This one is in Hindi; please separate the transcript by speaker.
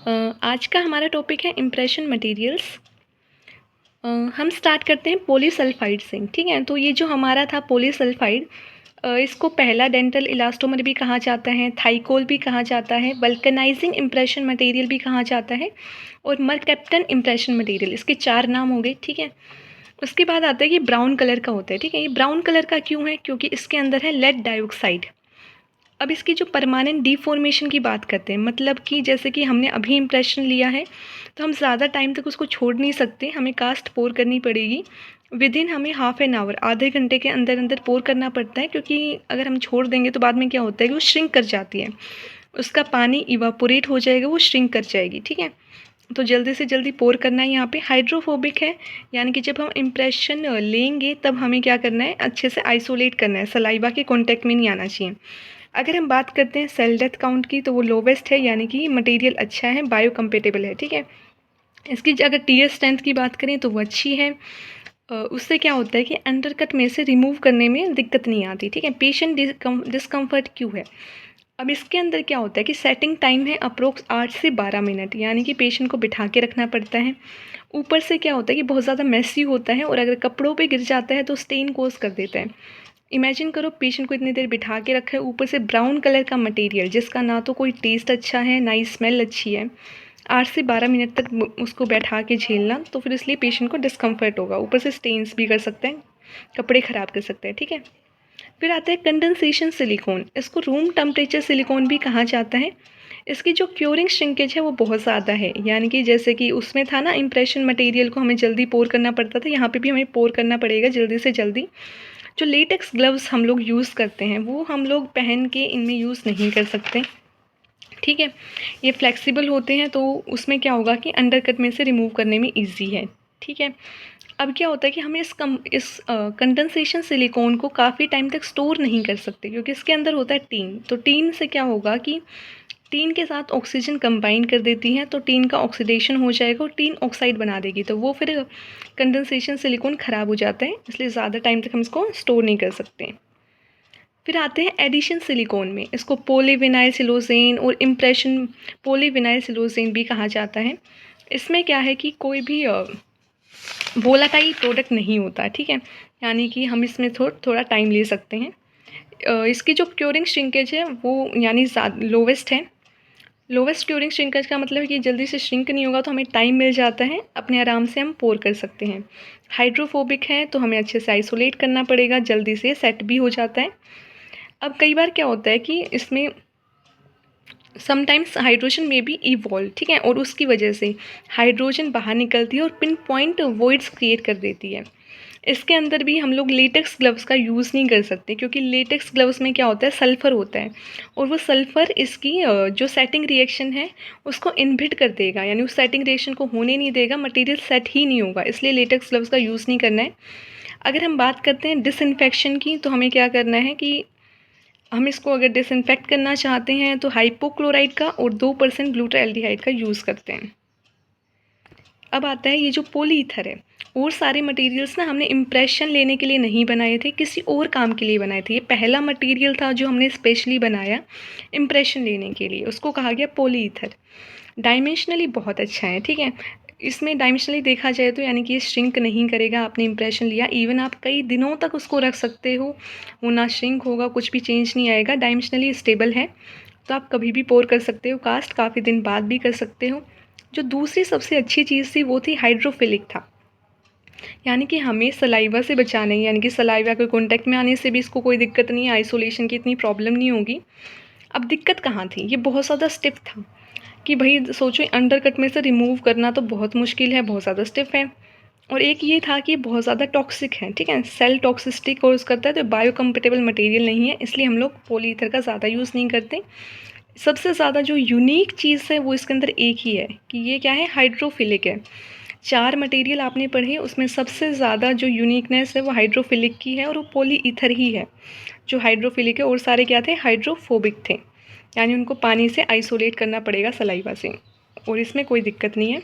Speaker 1: आज का हमारा टॉपिक है इम्प्रेशन मटेरियल्स। हम स्टार्ट करते हैं पॉलीसल्फाइड से। ठीक है, तो ये जो हमारा था पॉलीसल्फाइड, इसको पहला डेंटल इलास्टोमर भी कहा जाता है, थाइकोल भी कहा जाता है, वल्कनाइजिंग इम्प्रेशन मटेरियल भी कहा जाता है और मरकैप्टन इम्प्रेशन मटेरियल। इसके 4 नाम हो गए। ठीक है, उसके बाद आता है कि ब्राउन कलर का होता है। ठीक है, ये ब्राउन कलर का क्यों है? क्योंकि इसके अंदर है लेड डाइऑक्साइड। अब इसकी जो परमानेंट डिफॉर्मेशन की बात करते हैं, मतलब कि जैसे कि हमने अभी इम्प्रेशन लिया है तो हम ज़्यादा टाइम तक उसको छोड़ नहीं सकते, हमें कास्ट पोर करनी पड़ेगी। विद इन हमें हाफ एन आवर, आधे घंटे के अंदर अंदर पोर करना पड़ता है, क्योंकि अगर हम छोड़ देंगे तो बाद में क्या होता है कि वो श्रिंक कर जाती है, उसका पानी इवापोरेट हो जाएगा, वो श्रिंक कर जाएगी। ठीक है, तो जल्दी से जल्दी पोर करना है। यहाँ पे हाइड्रोफोबिक है, यानी कि जब हम इम्प्रेशन लेंगे तब हमें क्या करना है, अच्छे से आइसोलेट करना है, सलाइवा के कॉन्टैक्ट में नहीं आना चाहिए। अगर हम बात करते हैं सेल डेथ काउंट की, तो वो लोवेस्ट है, यानी कि मटेरियल अच्छा है, बायोकम्पेटेबल है। ठीक है, इसकी अगर टीयर स्ट्रेंथ की बात करें तो वो अच्छी है। उससे क्या होता है कि अंडरकट में से रिमूव करने में दिक्कत नहीं आती। ठीक है, पेशेंट डिस्कम्फर्ट क्यों है? अब इसके अंदर क्या होता है कि सेटिंग टाइम है अप्रोक्स 8 से 12 मिनट, यानी कि पेशेंट को बिठा के रखना पड़ता है। ऊपर से क्या होता है कि बहुत ज़्यादा मेसी होता है और अगर कपड़ों पे गिर जाता है तो स्टेन कोज कर देता है। इमेजिन करो पेशेंट को इतनी देर बिठा के रखा है, ऊपर से ब्राउन कलर का मटेरियल जिसका ना तो कोई टेस्ट अच्छा है ना ही स्मेल अच्छी है, 8 से 12 मिनट तक उसको बैठा के झेलना, तो फिर इसलिए पेशेंट को डिस्कम्फर्ट होगा, ऊपर से स्टेन्स भी कर सकते हैं, कपड़े ख़राब कर सकते हैं। ठीक है, फिर आता है कंडेंसेशन सिलिकॉन। इसको रूम टेम्परेचर सिलिकॉन भी कहा जाता है। इसकी जो क्योरिंग श्रिंकेज है वो बहुत ज़्यादा है, यानी कि जैसे कि उसमें था ना इम्प्रेशन मटेरियल को हमें जल्दी पोर करना पड़ता था, यहाँ पे भी हमें पोर करना पड़ेगा जल्दी से जल्दी। जो लेटेक्स ग्लव्स हम लोग यूज़ करते हैं वो हम लोग पहन के इनमें यूज़ नहीं कर सकते। ठीक है, ये फ्लेक्सिबल होते हैं, तो उसमें क्या होगा कि अंडरकट में से रिमूव करने में ईजी है। ठीक है, अब क्या होता है कि हमें इस कंडेंसेशन सिलिकॉन को काफ़ी टाइम तक स्टोर नहीं कर सकते, क्योंकि इसके अंदर होता है टीन। तो टीन से क्या होगा कि टीन के साथ ऑक्सीजन कंबाइन कर देती हैं, तो टीन का ऑक्सीडेशन हो जाएगा और टीन ऑक्साइड बना देगी, तो वो फिर कंडेंसेशन सिलिकॉन ख़राब हो जाता है, इसलिए ज़्यादा टाइम तक हम इसको स्टोर नहीं कर सकते। फिर आते हैं एडिशन सिलिकॉन में। इसको पॉलीविनाइल सिलोजेन और इम्प्रेशन पॉलीविनाइल सिलोजेन भी कहा जाता है। इसमें क्या है कि कोई भी वोलाटाइल प्रोडक्ट नहीं होता। ठीक है, यानी कि हम इसमें थोड़ा टाइम ले सकते हैं। इसकी जो क्योरिंग श्रिंकेज है वो यानी लोवेस्ट है। लोवेस्ट क्योरिंग श्रिंकेज का मतलब है कि जल्दी से श्रिंक नहीं होगा, तो हमें टाइम मिल जाता है, अपने आराम से हम पोर कर सकते हैं। हाइड्रोफोबिक है, तो हमें अच्छे से आइसोलेट करना पड़ेगा, जल्दी से सेट भी हो जाता है। अब कई बार क्या होता है कि इसमें समटाइम्स हाइड्रोजन में भी इवॉल्व। ठीक है, और उसकी वजह से हाइड्रोजन बाहर निकलती है और पिन पॉइंट वॉइड्स क्रिएट कर देती है। इसके अंदर भी हम लोग लेटेक्स ग्लव्स का यूज़ नहीं कर सकते, क्योंकि लेटेक्स ग्लव्स में क्या होता है, सल्फ़र होता है, और वो सल्फ़र इसकी जो सेटिंग रिएक्शन है उसको इनहिबिट कर देगा, यानी उस सेटिंग रिएक्शन को होने नहीं देगा, मटेरियल सेट ही नहीं होगा, इसलिए लेटेक्स ग्लव्स का यूज़ नहीं करना है। अगर हम बात करते हैं डिसइंफेक्शन की, तो हमें क्या करना है कि हम इसको अगर डिसइंफेक्ट करना चाहते हैं तो हाइपोक्लोराइड का और 2% ग्लूटाल्डिहाइड का यूज़ करते हैं। अब आता है ये जो पॉलीईथर है, और सारे मटेरियल्स ना हमने इम्प्रेशन लेने के लिए नहीं बनाए थे, किसी और काम के लिए बनाए थे। ये पहला मटेरियल था जो हमने स्पेशली बनाया इम्प्रेशन लेने के लिए, उसको कहा गया पॉलीईथर। डायमेंशनली बहुत अच्छा है। ठीक है, इसमें डायमेंशनली देखा जाए तो यानी कि ये श्रिंक नहीं करेगा। आपने इम्प्रेशन लिया, इवन आप कई दिनों तक उसको रख सकते हो, वो ना श्रिंक होगा, कुछ भी चेंज नहीं आएगा, डायमेंशनली स्टेबल है, तो आप कभी भी पोर कर सकते हो, कास्ट काफ़ी दिन बाद भी कर सकते हो। जो दूसरी सबसे अच्छी चीज़ थी वो थी हाइड्रोफिलिक था, यानी कि हमें सलाइवा से बचाना है, यानी कि सलाइवा के कॉन्टैक्ट में आने से भी इसको कोई दिक्कत नहीं है, आइसोलेशन की इतनी प्रॉब्लम नहीं होगी। अब दिक्कत कहाँ थी, ये बहुत ज़्यादा स्टिफ था कि भाई सोचो अंडरकट में से रिमूव करना तो बहुत मुश्किल है, बहुत ज़्यादा स्टिफ है, और एक ये था कि बहुत ज़्यादा टॉक्सिक है। ठीक है, सेल टॉक्सिसिटी कोज करता है, तो बायोकम्पेटेबल मटेरियल नहीं है, इसलिए हम लोग पॉलीईथर का ज़्यादा यूज़ नहीं करते। सबसे ज़्यादा जो यूनिक चीज़ है वो इसके अंदर एक ही है कि ये क्या है, हाइड्रोफिलिक है। 4 मटेरियल आपने पढ़े, उसमें सबसे ज़्यादा जो यूनिकनेस है वो हाइड्रोफिलिक की है, और वो पॉलीईथर ही है जो हाइड्रोफिलिक है, और सारे क्या थे, हाइड्रोफोबिक थे, यानी उनको पानी से आइसोलेट करना पड़ेगा सलाइवा से, और इसमें कोई दिक्कत नहीं है।